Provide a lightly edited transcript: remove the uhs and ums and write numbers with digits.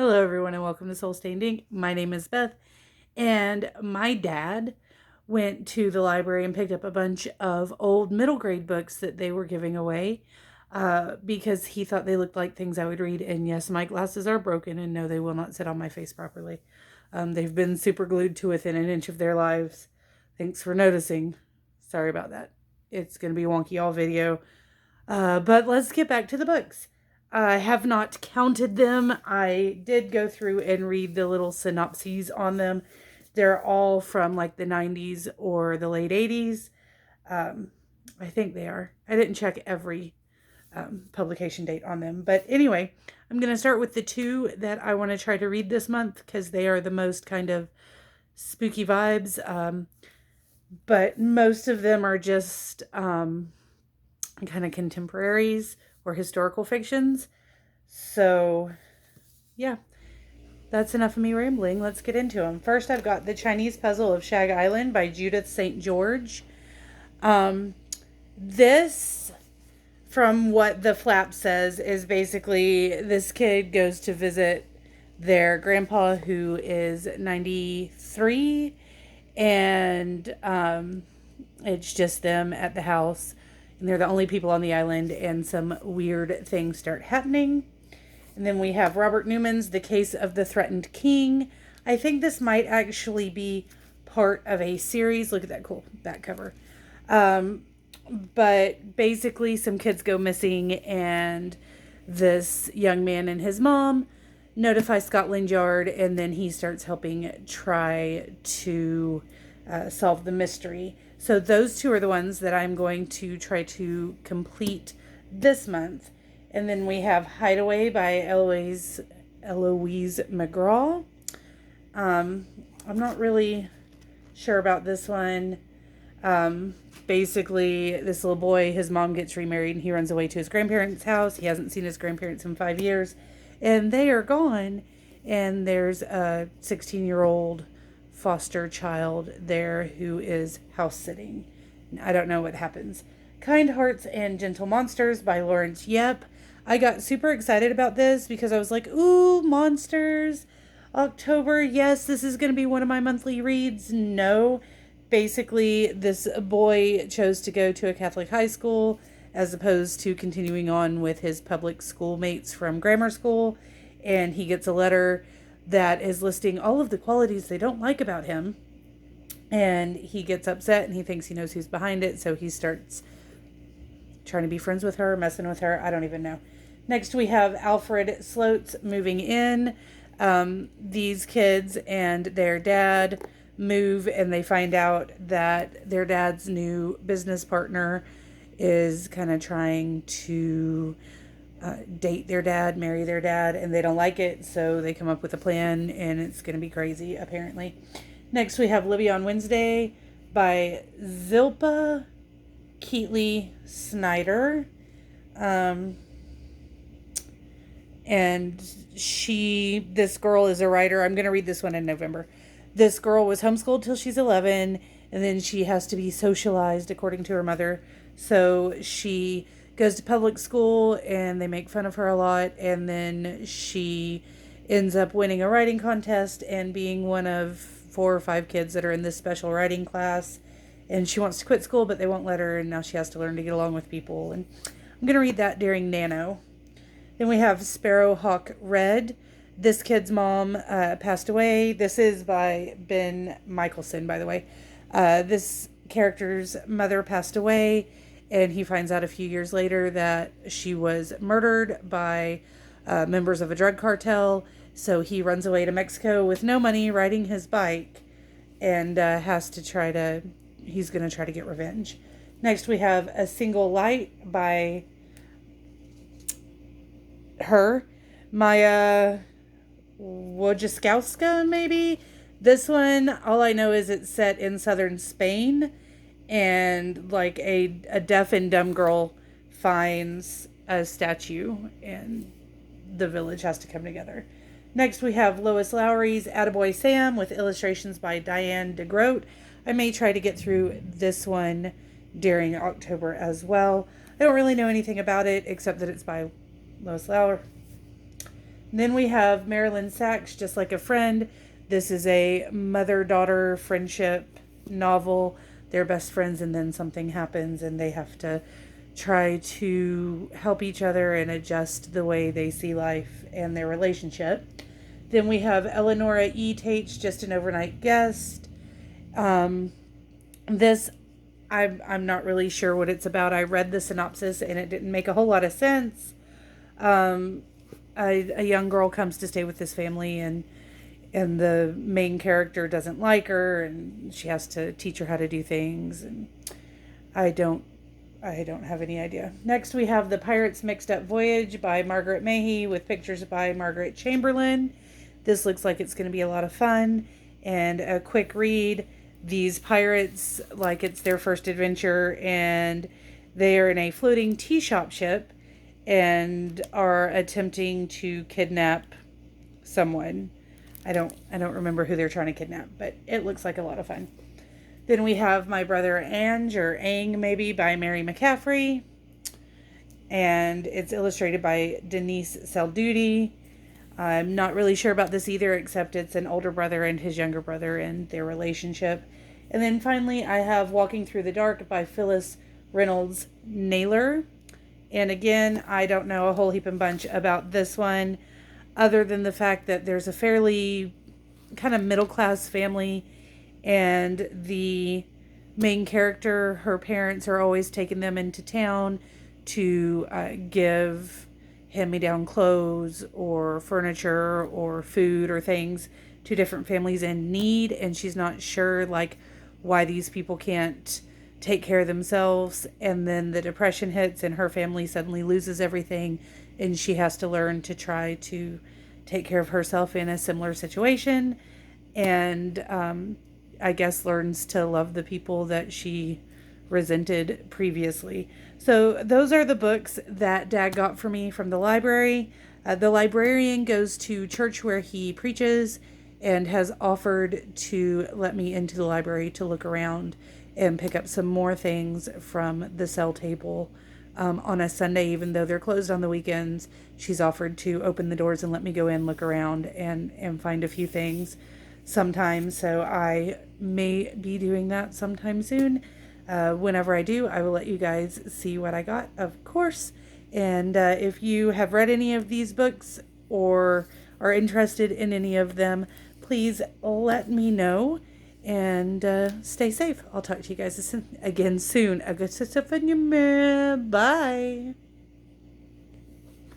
Hello, everyone, and welcome to Soul Standing. My name is Beth, and my dad went to the library and picked up a bunch of old middle grade books that they were giving away because he thought they looked like things I would read. And yes, my glasses are broken, and no, they will not sit on my face properly. They've been super glued to within an inch of their lives. Thanks for noticing. Sorry about that. It's going to be a wonky all video. But let's get back to the books. I have not counted them. I did go through and read the little synopses on them. They're all from like the 90s or the late 80s. I think they are. I didn't check every publication date on them. But anyway, I'm going to start with the two that I want to try to read this month because they are the most kind of spooky vibes. But most of them are just kind of contemporaries or historical fictions. So, yeah, that's enough of me rambling. Let's get into them. First, I've got The Chinese Puzzle of Shag Island by Judith St. George. This, from what the flap says, is basically this kid goes to visit their grandpa who is 93, and it's just them at the house. And they're the only people on the island, and some weird things start happening. And then we have Robert Newman's The Case of the Threatened King. I think this might actually be part of a series. Look at that cool back cover. But basically some kids go missing, and this young man and his mom notify Scotland Yard, and then he starts helping try to solve the mystery. So those two are the ones that I'm going to try to complete this month. And then we have Hideaway by Eloise Mcgraw. I'm not really sure about this one. Basically, this little boy, his mom gets remarried, and he runs away to his grandparents' house. He hasn't seen his grandparents in 5 years, and they are gone. And there's a 16-year-old foster child there who is house sitting. I don't know what happens. Kind Hearts and Gentle Monsters by Lawrence Yep. I got super excited about this because I was like, ooh, monsters. October, yes, this is going to be one of my monthly reads. No. Basically, this boy chose to go to a Catholic high school as opposed to continuing on with his public schoolmates from grammar school. And he gets a letter that is listing all of the qualities they don't like about him. And he gets upset, and he thinks he knows who's behind it. So he starts trying to be friends with her, messing with her. I don't even know. Next, we have Alfred Sloat's Moving In. These kids and their dad move, and they find out that their dad's new business partner is kind of trying to date their dad, marry their dad, and they don't like it, so they come up with a plan, and it's going to be crazy, apparently. Next, we have Libby on Wednesday by Zilpah, Keatley, Snyder. And this girl is a writer. I'm going to read this one in November. This girl was homeschooled till she's 11, and then she has to be socialized according to her mother. So she goes to public school, and they make fun of her a lot, and then she ends up winning a writing contest and being one of 4 or 5 kids that are in this special writing class. And she wants to quit school, but they won't let her, and now she has to learn to get along with people. And I'm going to read that during Nano. Then we have Sparrowhawk Red. This kid's mom passed away. This is by Ben Michelson, by the way. This character's mother passed away, and he finds out a few years later that she was murdered by members of a drug cartel. So he runs away to Mexico with no money, riding his bike, and he's going to try to get revenge. Next, we have A Single Light by Maya Wojciechowska, maybe. This one, all I know is it's set in southern Spain, and like a deaf and dumb girl finds a statue, and the village has to come together. Next, we have Lois Lowry's Attaboy Sam with illustrations by Diane Degrott. I may try to get through this one during October as well. I don't really know anything about it except that it's by Lois Lowry. Then we have Marilyn Sachs, Just Like a Friend. This is a mother-daughter friendship novel. They're best friends and then something happens and they have to try to help each other and adjust the way they see life and their relationship. Then we have Eleonora E. Tate's Just an Overnight Guest. This, I'm not really sure what it's about. I read the synopsis and it didn't make a whole lot of sense. A young girl comes to stay with this family and the main character doesn't like her and she has to teach her how to do things, and I don't have any idea. Next we have The Pirates Mixed Up Voyage by Margaret Mahey with pictures by Margaret Chamberlain. This looks like it's going to be a lot of fun and a quick read. These pirates, like it's their first adventure, and they are in a floating tea shop ship and are attempting to kidnap someone. I don't remember who they're trying to kidnap, but it looks like a lot of fun. Then we have My Brother Ange, or Ang maybe, by Mary McCaffrey. And it's illustrated by Denise Selduti. I'm not really sure about this either, except it's an older brother and his younger brother and their relationship. And then finally, I have Walking Through the Dark by Phyllis, Reynolds, Naylor. And again, I don't know a whole heap and bunch about this one, other than the fact that there's a fairly kind of middle-class family, and the main character, her parents are always taking them into town to give hand-me-down clothes or furniture or food or things to different families in need, and she's not sure like why these people can't take care of themselves. And then the depression hits and her family suddenly loses everything, and she has to learn to try to take care of herself in a similar situation, and I guess learns to love the people that she resented previously. So those are the books that Dad got for me from the library. The librarian goes to church where he preaches and has offered to let me into the library to look around and pick up some more things from the sell table on a Sunday, even though they're closed on the weekends. She's offered to open the doors and let me go in, look around, and find a few things sometimes. So I may be doing that sometime soon. Whenever I do, I will let you guys see what I got, of course. And if you have read any of these books or are interested in any of them, please let me know. And stay safe. I'll talk to you guys again soon. Bye.